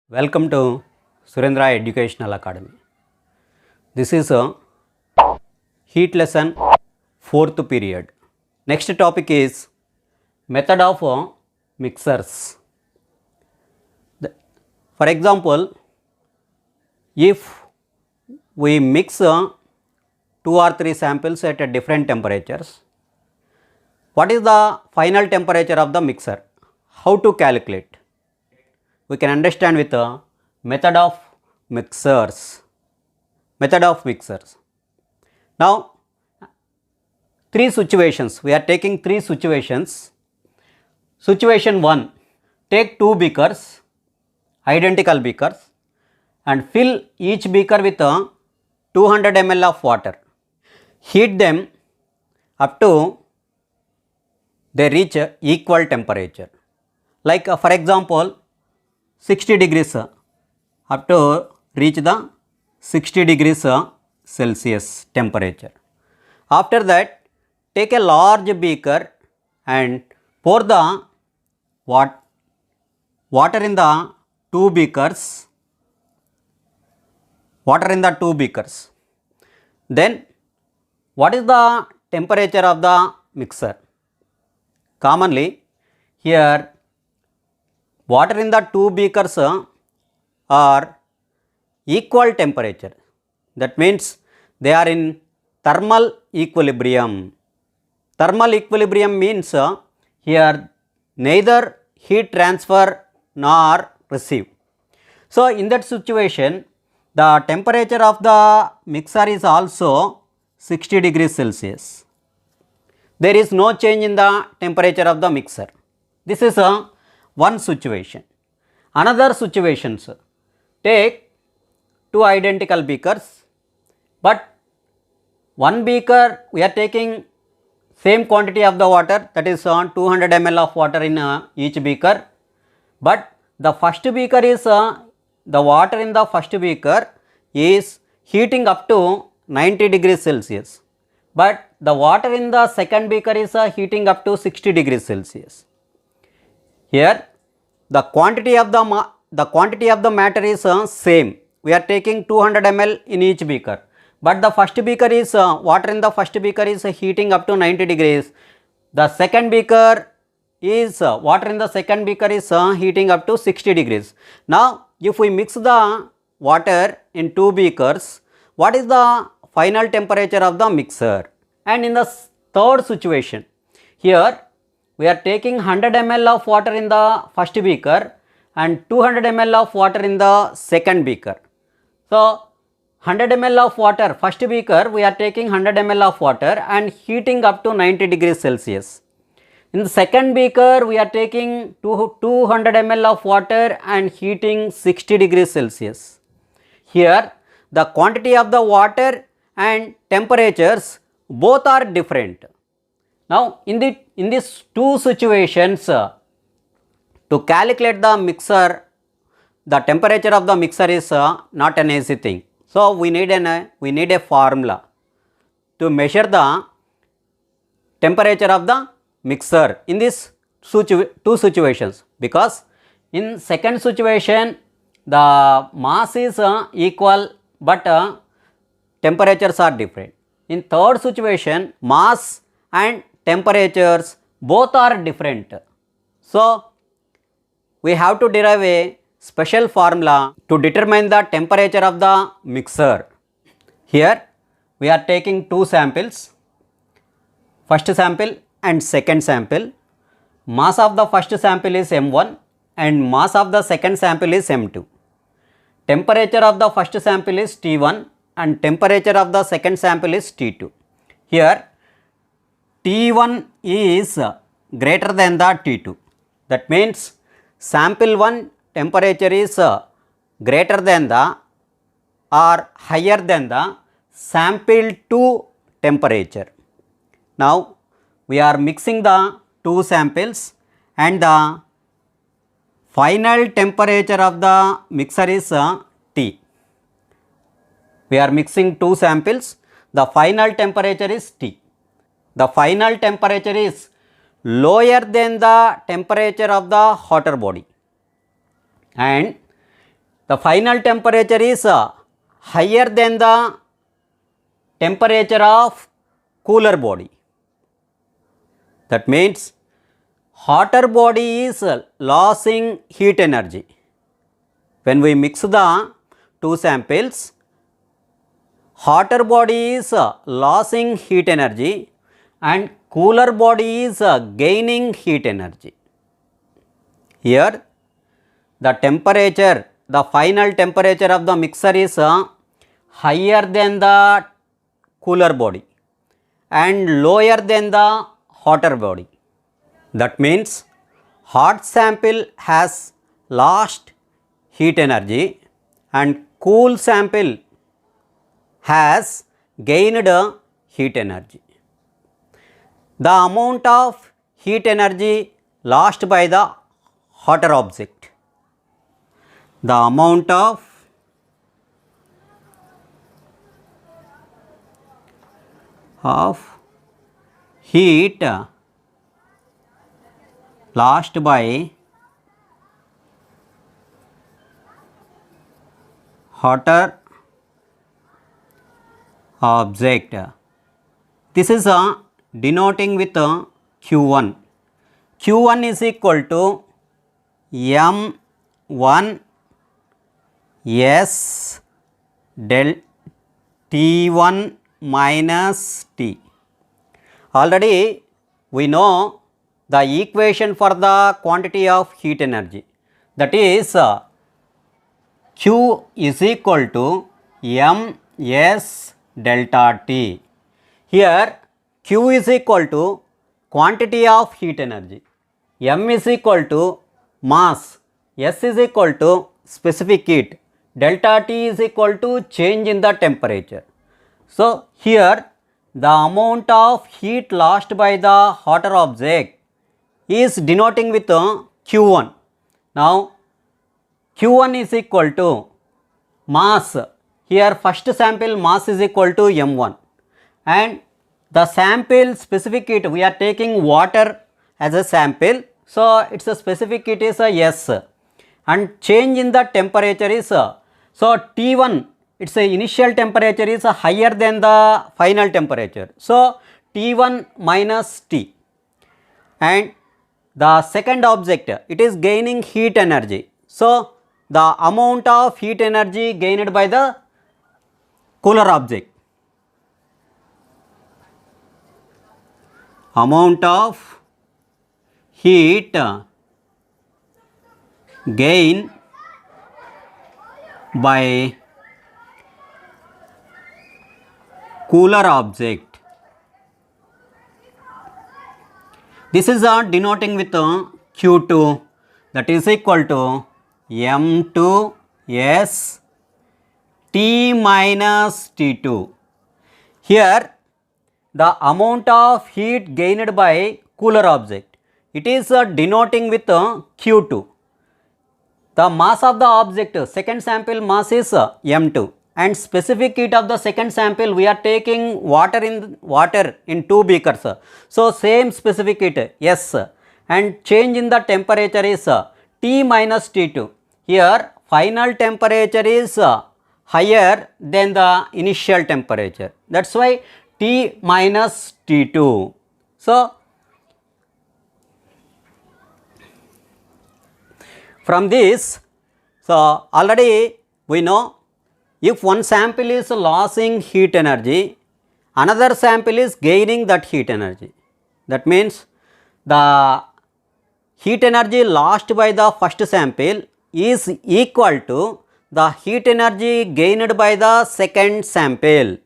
Welcome to Surendra Educational Academy. This is a heat lesson 4th period. Next topic is method of mixers. For example, if we mix 2 or 3 samples at different temperatures, what is the final temperature of the mixer? How to calculate? We can understand with the method of mixers. Now, 3 situations. We are taking 3 situations. Situation 1, take 2 beakers, identical beakers, and fill each beaker with 200 ml of water. Heat them up to they reach equal temperature. Like for example, 60 degrees up to reach the 60 degrees Celsius temperature. After that, take a large beaker and pour the water in the 2 beakers. Then, what is the temperature of the mixer? Commonly, here water in the 2 beakers are equal temperature. That means they are in thermal equilibrium. Thermal equilibrium means here neither heat transfer nor receive. So, in that situation, the temperature of the mixer is also 60 degrees Celsius. There is no change in the temperature of the mixer. This is one situation. Another situations, take 2 identical beakers, but one beaker we are taking same quantity of the water, that is 200 ml of water in each beaker, but the first beaker is the water in the first beaker is heating up to 90 degrees Celsius, but the water in the second beaker is heating up to 60 degrees Celsius. Here the quantity of the matter is same. We are taking 200 ml in each beaker, but the first beaker is water in the first beaker is heating up to 90 degrees. The second beaker is water in the second beaker is heating up to 60 degrees. Now, if we mix the water in 2 beakers, what is the final temperature of the mixer? And in the third situation, here we are taking 100 ml of water in the first beaker and 200 ml of water in the second beaker. So, 100 ml of water, first beaker we are taking 100 ml of water and heating up to 90 degrees Celsius. In the second beaker we are taking 200 ml of water and heating 60 degrees Celsius. Here the quantity of the water and temperatures both are different. Now, in these 2 situations, to calculate the mixer, the temperature of the mixer is not an easy thing. So, we need a formula to measure the temperature of the mixer in these 2 situations, because in second situation the mass is equal but temperatures are different. In third situation, mass and temperatures both are different. So, we have to derive a special formula to determine the temperature of the mixer. Here we are taking 2 samples, first sample and second sample. Mass of the first sample is M1 and mass of the second sample is M2. Temperature of the first sample is T1 and temperature of the second sample is T2. Here T1 is greater than the T2. That means sample 1 temperature is greater than the or higher than the sample 2 temperature. Now, we are mixing the 2 samples and the final temperature of the mixer is T. We are mixing 2 samples, the final temperature is T. The final temperature is lower than the temperature of the hotter body, and the final temperature is higher than the temperature of cooler body. That means hotter body is losing heat energy. When we mix the two samples, hotter body is losing heat energy and cooler body is gaining heat energy. Here the temperature, the final temperature of the mixer is higher than the cooler body and lower than the hotter body. That means hot sample has lost heat energy and cool sample has gained heat energy. The amount of heat energy lost by the hotter object. The amount of heat lost by hotter object. This is denoting with Q1. Q1 is equal to M1 S del T1 minus T. Already we know the equation for the quantity of heat energy, that is Q is equal to MS delta T. Here Q is equal to quantity of heat energy, M is equal to mass, S is equal to specific heat, delta T is equal to change in the temperature. So here the amount of heat lost by the hotter object is denoting with Q1. Now Q1 is equal to mass. Here first sample mass is equal to M1 and the sample specific heat, we are taking water as a sample, so its a specific heat is a S and change in the temperature is so T1, its a initial temperature is higher than the final temperature, so T1 minus T, and the second object, it is gaining heat energy, so the amount of heat energy gained by the cooler object, amount of heat gain by cooler object. This is denoting with Q2, that is equal to M2 S T minus T2. Here the amount of heat gained by cooler object, it is denoting with Q2. The mass of the object, second sample mass is M2 and specific heat of the second sample, we are taking water in two beakers. So same specific heat S and change in the temperature is T minus T2. Here final temperature is higher than the initial temperature. That's why T minus T2. So from this, so already we know if one sample is losing heat energy, another sample is gaining that heat energy. That means the heat energy lost by the first sample is equal to the heat energy gained by the second sample.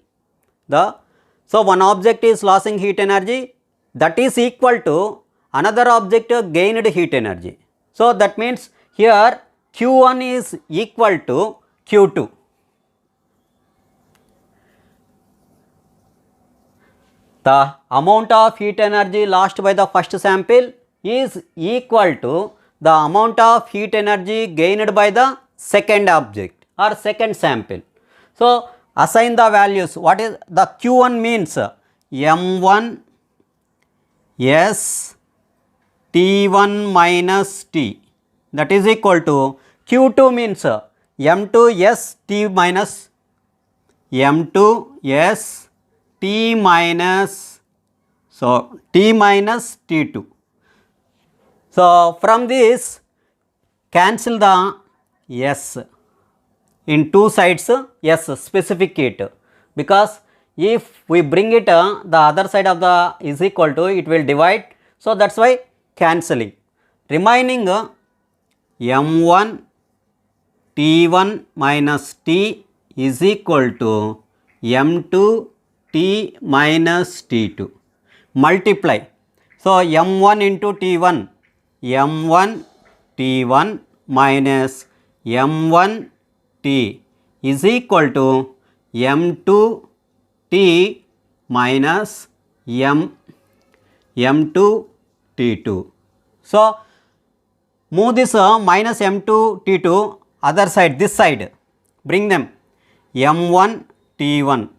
So one object is losing heat energy, that is equal to another object gained heat energy. So that means here Q1 is equal to Q2. The amount of heat energy lost by the first sample is equal to the amount of heat energy gained by the second object or second sample. So assign the values. What is the Q1 means? M1 S T1 minus T, that is equal to Q2 means m2s t minus m2s t minus, so t minus t2. So from this cancel the s in two sides, s specific it, because if we bring it the other side of the is equal to, it will divide, so that's why cancelling. Remaining m1 t1 minus t is equal to m2 t minus t2. Multiply. So m1 into t1, m1 t1 minus m1 t is equal to m2 t minus m2 t2. So move this minus m2 t2 other side, this side, bring them m1 t1.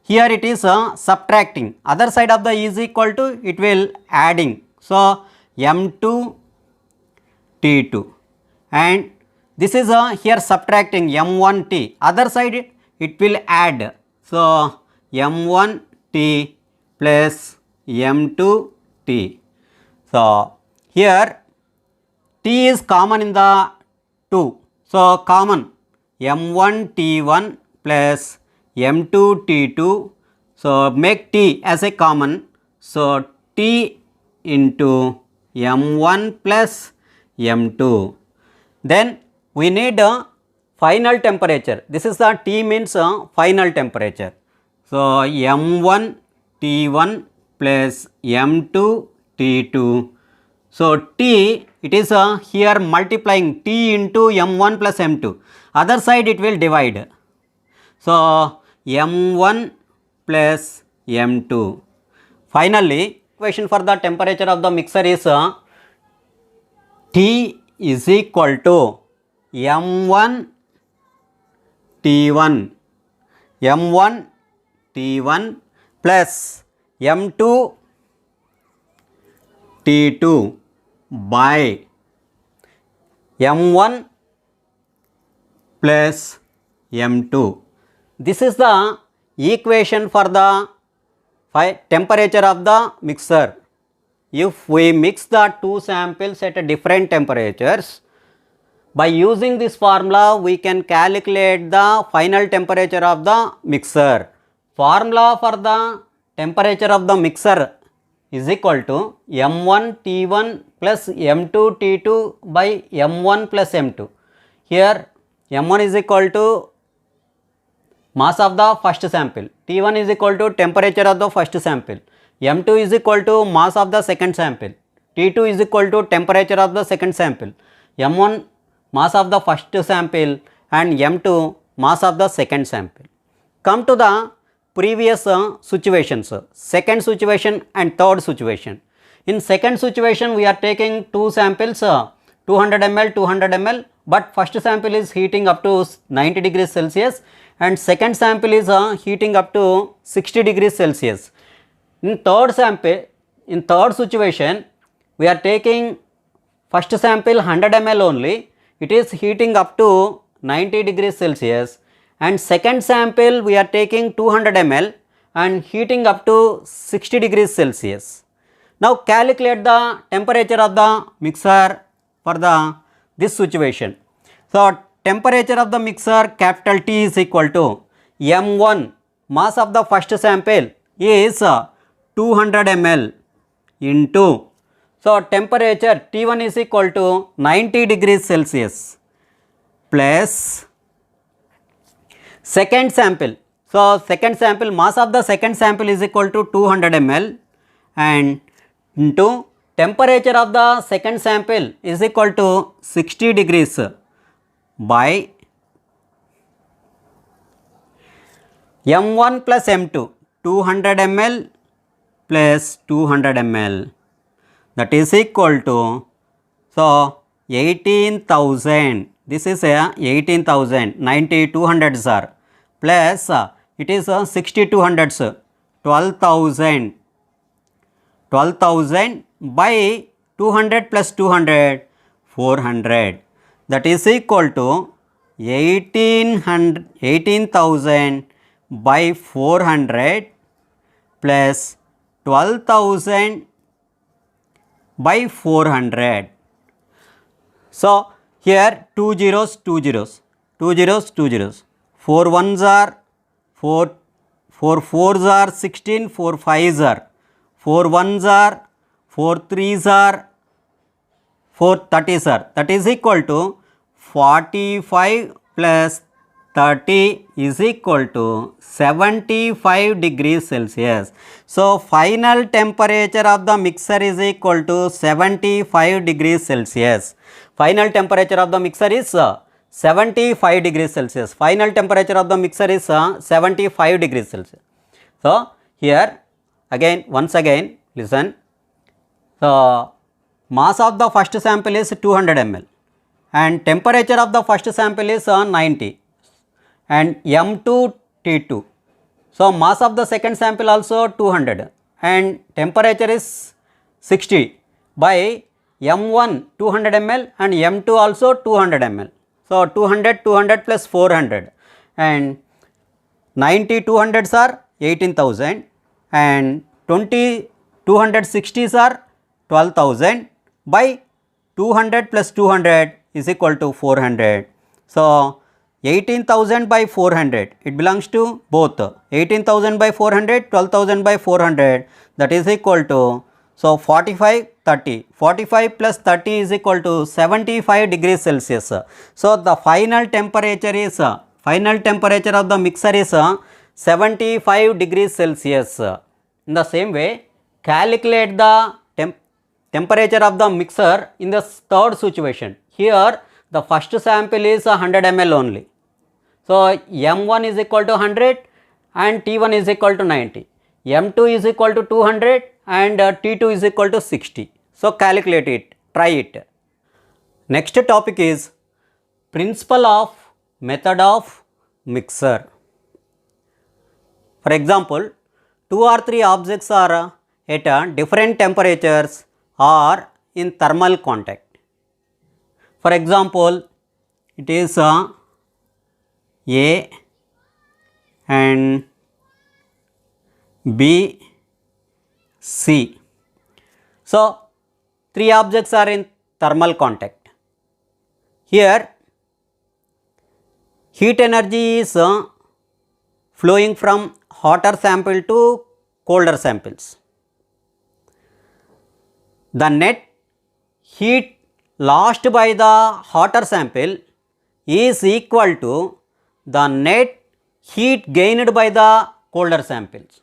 Here it is subtracting, other side of the is equal to, it will adding. So m2 t2, and this is here subtracting m1 t, other side it will add. So m1 t plus m2 t. So here t is common in the 2. So common m1 t1 plus m2 t2. So make t as a common. So t into m1 plus m2. Then we need a final temperature. This is the T means final temperature. So m1 t1 plus m2 t2. So T, it is here multiplying T into m1 plus m2. Other side it will divide. So m1 plus m2. Finally, equation for the temperature of the mixer is T is equal to m1 t1 plus m2 t2 by m1 plus m2. This is the equation for the temperature of the mixer. If we mix the two samples at different temperatures, by using this formula we can calculate the final temperature of the mixer. Formula for the temperature of the mixer is equal to m1 t1 plus m2 t2 by m1 plus m2. Here m1 is equal to mass of the first sample, t1 is equal to temperature of the first sample, m2 is equal to mass of the second sample, t2 is equal to temperature of the second sample, m1 mass of the first sample and m2 mass of the second sample. Come to the previous situations, second situation and third situation. In second situation we are taking two samples, 200 ml, 200 ml, but first sample is heating up to 90 degrees Celsius and second sample is heating up to 60 degrees Celsius. In third situation we are taking first sample 100 ml only, it is heating up to 90 degrees Celsius, and second sample we are taking 200 ml and heating up to 60 degrees Celsius. Now calculate the temperature of the mixer for this situation. So temperature of the mixer capital T is equal to m1 mass of the first sample is 200 ml into, so temperature T1 is equal to 90 degrees Celsius plus second sample. So second sample, mass of the second sample is equal to 200 ml and into temperature of the second sample is equal to 60 degrees by m1 plus m2, 200 ml plus 200 ml, that is equal to, so 18,000, this is 18,000, 90 200s are plus it is 60 200s, 12,000 by 200 plus 200, 400, that is equal to 18,000 by 400 plus 12,000 by 400. So here two zeros, 4 ones are 4, 4 fours are 16, 4 fives are 4 ones are 4 threes are 4 30s are, that is equal to 45 plus 30 is equal to 75 degrees Celsius. So final temperature of the mixer is equal to 75 degrees Celsius. Final temperature of the mixer is 75 degrees Celsius. Final temperature of the mixer is 75 degrees Celsius. So here again, once again listen. So mass of the first sample is 200 ml and temperature of the first sample is 90 and M2 T2. So mass of the second sample also 200 and temperature is 60 by M1 200 ml and M2 also 200 ml. So 200 plus 400 and 90 200s are 18,000 and 20 260s are 12,000 by 200 plus 200 is equal to 400. So 18,000 by 400, it belongs to both 18,000 by 400, 12,000 by 400, that is equal to, so 45 30, 45 plus 30 is equal to 75 degrees Celsius. So the final temperature of the mixer is 75 degrees Celsius. In the same way, calculate the temperature of the mixer in the third situation. Here the first sample is 100 ml only. So M1 is equal to 100 and T1 is equal to 90. M2 is equal to 200 and T2 is equal to 60. So calculate it, try it. Next topic is principle of method of mixer. For example, 2 or 3 objects are at different temperatures or in thermal contact. For example, it is A and B, C. So 3 objects are in thermal contact. Here heat energy is flowing from hotter sample to colder samples. The net heat lost by the hotter sample is equal to the net heat gained by the colder samples.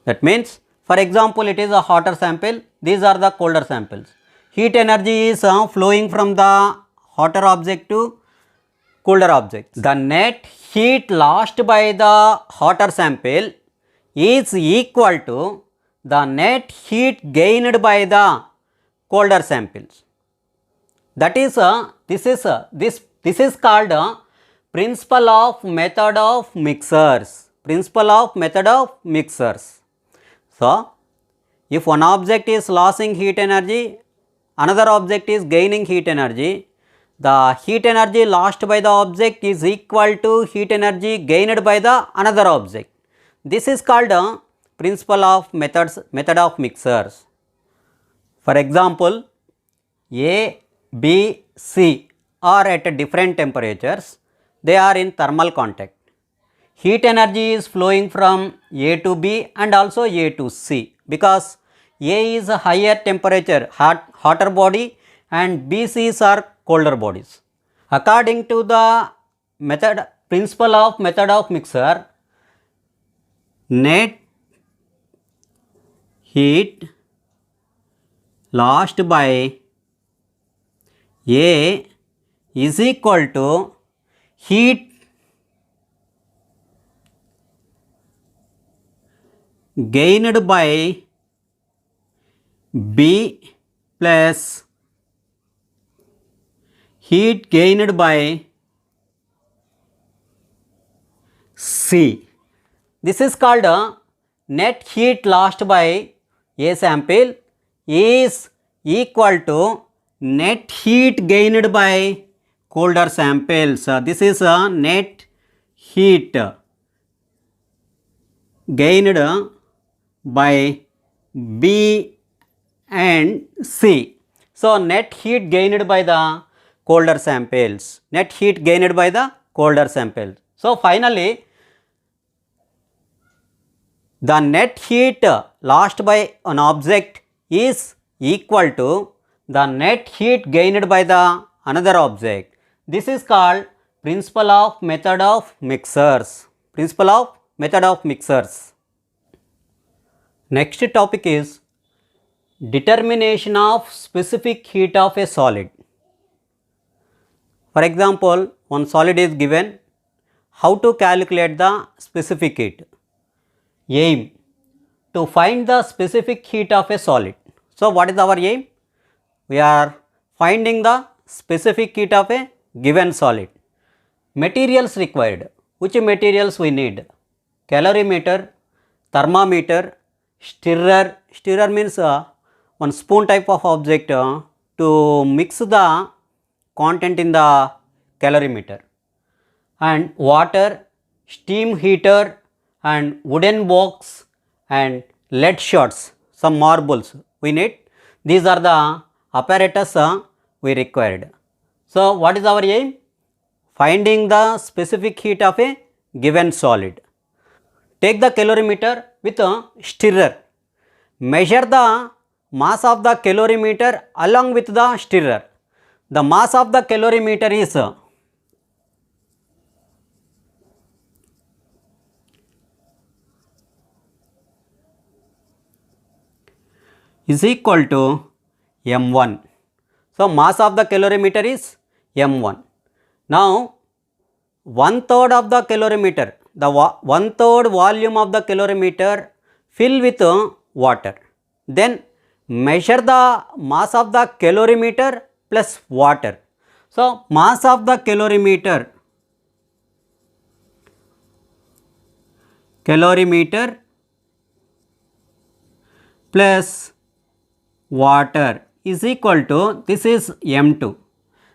That means, for example, it is a hotter sample, these are the colder samples. Heat energy is flowing from the hotter object to colder object. The net heat lost by the hotter sample is equal to the net heat gained by the colder samples. That is this is called principle of method of mixers. Principle of method of mixers. So if one object is losing heat energy, another object is gaining heat energy, the heat energy lost by the object is equal to heat energy gained by the another object. This is called principle of method of mixers. For example, A, B, C are at different temperatures, they are in thermal contact. Heat energy is flowing from A to B and also A to C because A is a higher temperature, hotter body and B, C's are colder bodies. According to the principle of method of mixer, net heat lost by A is equal to heat gained by B plus heat gained by C. This is called net heat lost by A sample is equal to net heat gained by colder samples. This is net heat gained by B and C. So net heat gained by the colder samples. Net heat gained by the colder samples. So finally, the net heat lost by an object is equal to the net heat gained by the another object. This is called principle of method of mixers. Principle of method of mixers. Next topic is determination of specific heat of a solid. For example, one solid is given. How to calculate the specific heat? Aim to find the specific heat of a solid. So what is our aim? We are finding the specific heat of a given solid. Materials required. Which materials we need? Calorimeter, thermometer, stirrer. Stirrer means one spoon type of object to mix the content in the calorimeter, and water, steam heater, and wooden box, and lead shots, some marbles we need. These are the apparatus we required. So what is our aim? Finding the specific heat of a given solid. Take the calorimeter with a stirrer. Measure the mass of the calorimeter along with the stirrer. The mass of the calorimeter is equal to m1. So mass of the calorimeter is m1. Now 1/3 of the calorimeter, the 1/3 volume of the calorimeter fill with water. Then measure the mass of the calorimeter plus water. So mass of the calorimeter plus water is equal to, this is m2.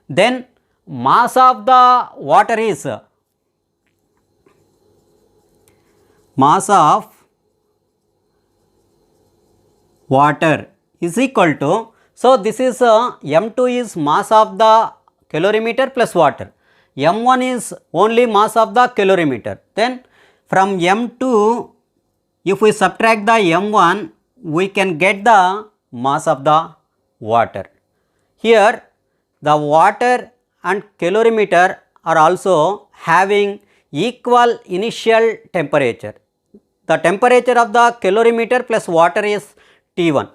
Then mass of the water is equal to, so this is m2 is mass of the calorimeter plus water. m1 is only mass of the calorimeter. Then from m2, if we subtract the m1, we can get the mass of the water. Here the water and calorimeter are also having equal initial temperature. The temperature of the calorimeter plus water is T1.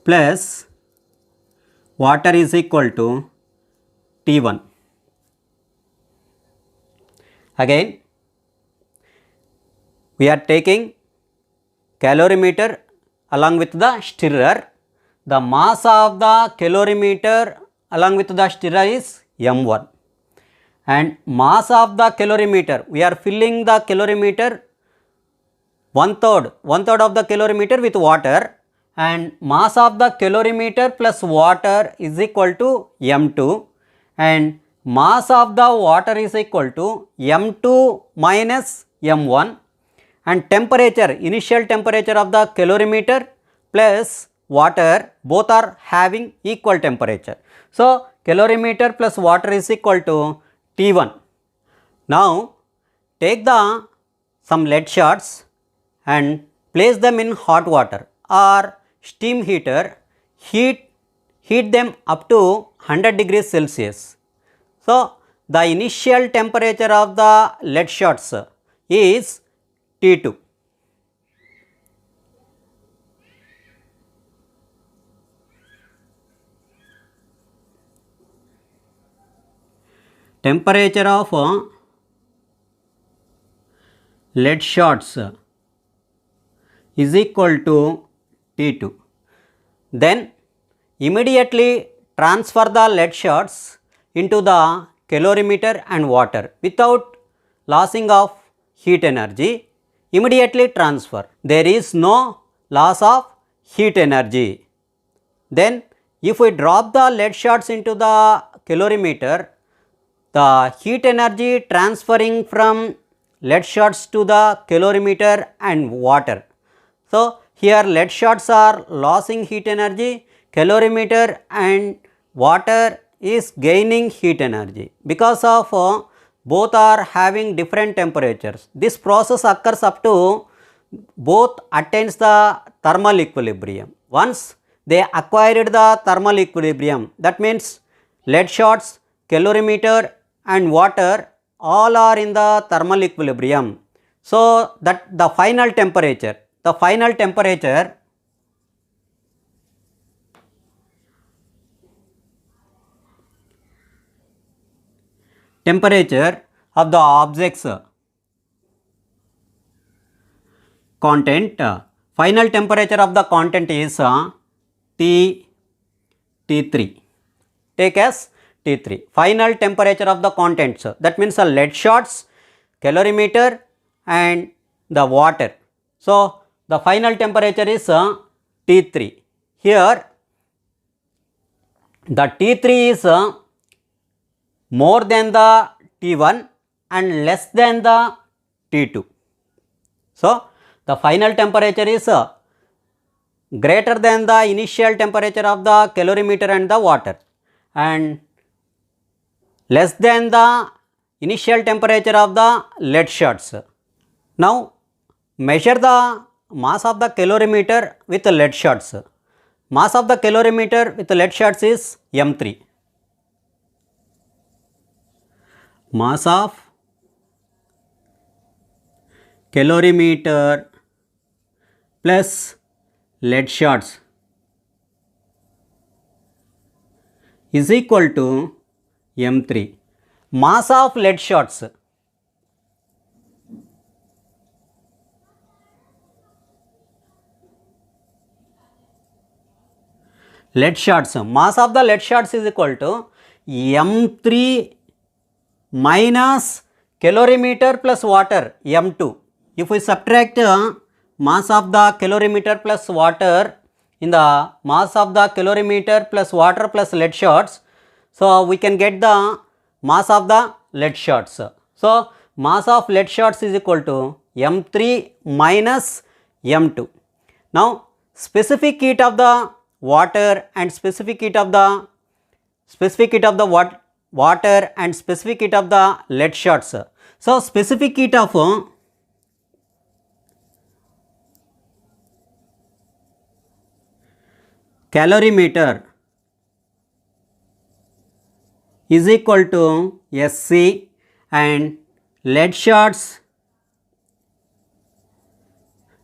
Plus water is equal to T1. Again, we are taking calorimeter along with the stirrer. The mass of the calorimeter along with the stirrer is m1, and mass of the calorimeter, we are filling the calorimeter one third of the calorimeter with water, and mass of the calorimeter plus water is equal to m2, and mass of the water is equal to m2 minus m1, and temperature, initial temperature of the calorimeter plus water, both are having equal temperature. So calorimeter plus water is equal to T1. Now take the some lead shots and place them in hot water or steam heater, heat them up to 100 degrees Celsius. So the initial temperature of the lead shots is T2. Temperature of lead shots is equal to T2. Then immediately transfer the lead shots into the calorimeter and water without losing of heat energy, immediately transfer. There is no loss of heat energy. Then if we drop the lead shots into the calorimeter, the heat energy transferring from lead shots to the calorimeter and water. So, here lead shots are losing heat energy, calorimeter and water is gaining heat energy because of both are having different temperatures. This process occurs up to both attains the thermal equilibrium. Once they acquired the thermal equilibrium, that means lead shots, calorimeter and water all are in the thermal equilibrium. So, that the final temperature of the object's content, final temperature of the content is T3. Take as T3. Final temperature of the contents, that means the lead shots, calorimeter and the water. So, the final temperature is T3. Here the T3 is more than the T1 and less than the T2. So, the final temperature is greater than the initial temperature of the calorimeter and the water and less than the initial temperature of the lead shots. Now, measure the mass of the calorimeter with the lead shots. Mass of the calorimeter with the lead shots is M3. Mass of calorimeter plus lead shots is equal to M3. Mass of lead shots. Mass of the lead shots is equal to M3 minus calorimeter plus water M2. If we subtract mass of the calorimeter plus water in the mass of the calorimeter plus water plus lead shots, so we can get the mass of the lead shots. So, mass of lead shots is equal to M3 minus M2. Now, specific heat of the water and specific heat of the water and specific heat of the lead shots. So, specific heat of calorimeter is equal to SC and lead shots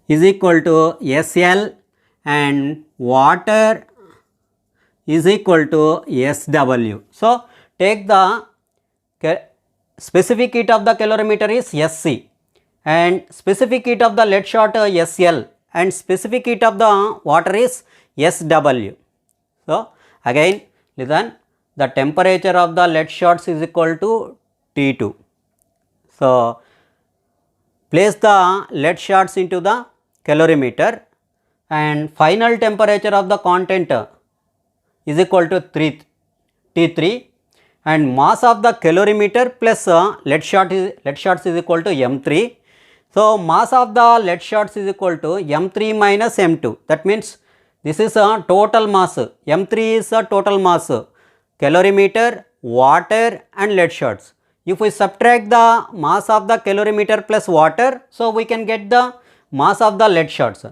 is equal to SL and water is equal to SW. So, take the specific heat of the calorimeter is SC and specific heat of the lead shot SL and specific heat of the water is SW. So, again listen, the temperature of the lead shots is equal to T2. So, place the lead shots into the calorimeter and final temperature of the content is equal to T3 and mass of the calorimeter plus lead shots is equal to M3. So, mass of the lead shots is equal to M3 minus M2. That means this is a total mass. M3 is a total mass, calorimeter, water and lead shots. If we subtract the mass of the calorimeter plus water, so we can get the mass of the lead shots.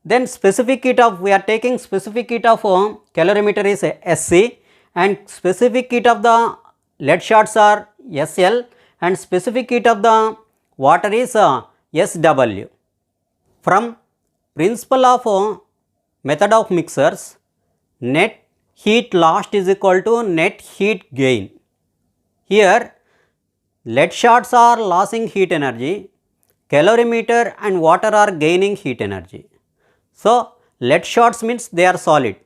Then specific heat of, we are taking specific heat of calorimeter is SC and specific heat of the lead shots are SL and specific heat of the water is SW. From principle of method of mixers, net heat lost is equal to net heat gain. Here lead shots are losing heat energy, calorimeter and water are gaining heat energy. So, lead shots means they are solid.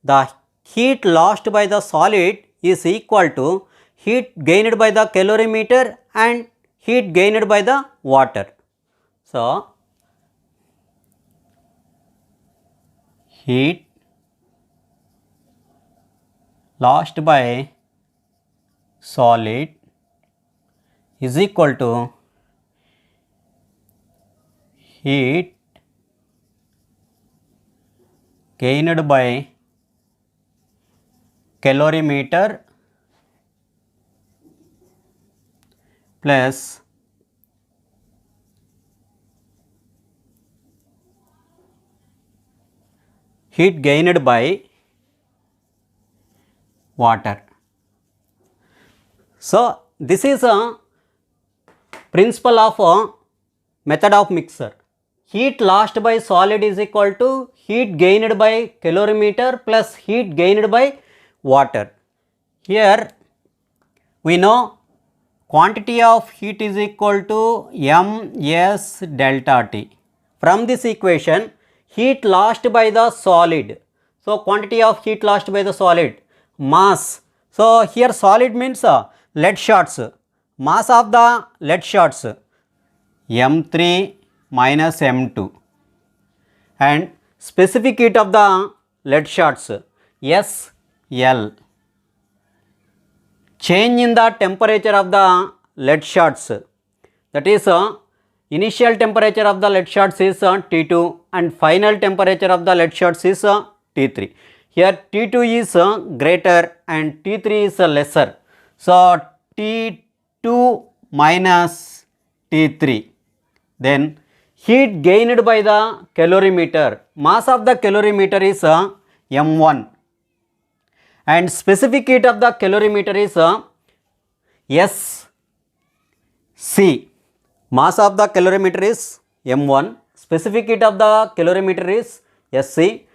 The heat lost by the solid is equal to heat gained by the calorimeter and heat gained by the water. So, heat lost by solid is equal to heat gained by calorimeter plus heat gained by water. So, this is a principle of a method of mixer. Heat lost by solid is equal to heat gained by calorimeter plus heat gained by water. Here we know quantity of heat is equal to ms delta T. From this equation, heat lost by the solid. So, quantity of heat lost by the solid, mass. So, here solid means lead shots. Mass of the lead shots M3 minus M2 and specific heat of the lead shots SL. Change in the temperature of the lead shots, that is initial temperature of the lead shots is T2 and final temperature of the lead shots is T3. Here T2 is greater and T3 is lesser. So, T2 minus T3. Then heat gained by the calorimeter, mass of the calorimeter is M1 and specific heat of the calorimeter is SC. Mass of the calorimeter is M1, specific heat of the calorimeter is SC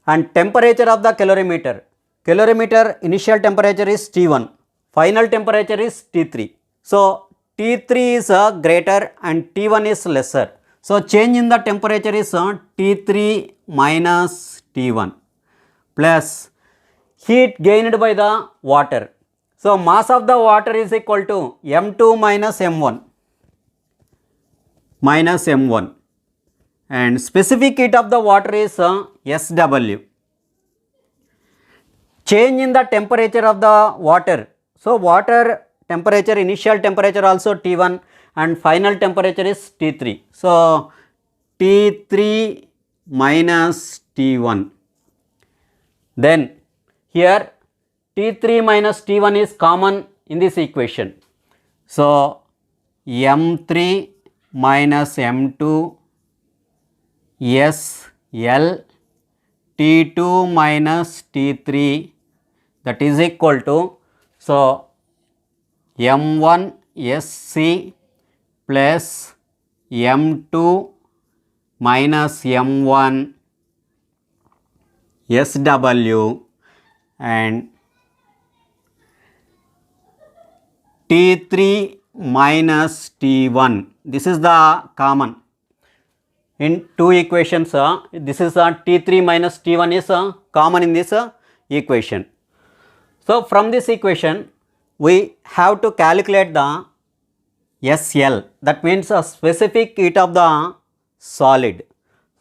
and temperature of the calorimeter. Calorimeter initial temperature is T1, final temperature is T3. So, T3 is greater and T1 is lesser. So, change in the temperature is T3 minus T1 plus heat gained by the water. So, mass of the water is equal to M2 minus M1 and specific heat of the water is SW. Change in the temperature of the water. So, water temperature, initial temperature also T1 and final temperature is T3. So, T3 minus T1. Then here T3 minus T1 is common in this equation. So, M3 minus M2 SL T2 minus T3, that is equal to, so M1 SC plus M2 minus M1 SW and T3 minus T1. This is the common in two equations. This is T3 minus T1 is common in this equation. So, from this equation we have to calculate the SL, that means a specific heat of the solid.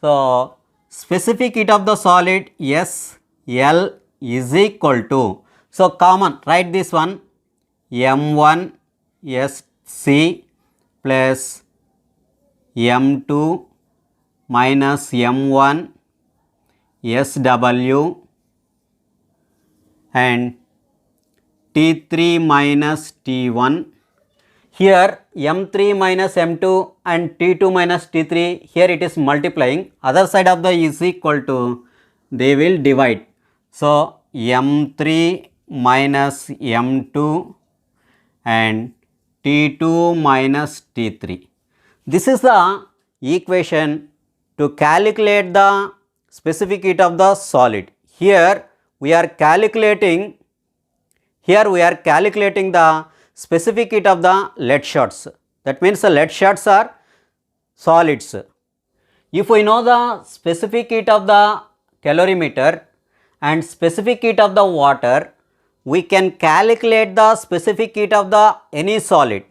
So, specific heat of the solid SL is equal to, so common, write this one, M1 SC plus M2 minus M1 SW and T3 minus T1. Here M3 minus M2 and T2 minus T3, here it is multiplying, other side of the is equal to, they will divide. So, M3 minus M2 and T2 minus T3. This is the equation to calculate the specific heat of the solid. Here we are calculating the specific heat of the lead shots. That means the lead shots are solids. If we know the specific heat of the calorimeter and specific heat of the water, we can calculate the specific heat of the any solid.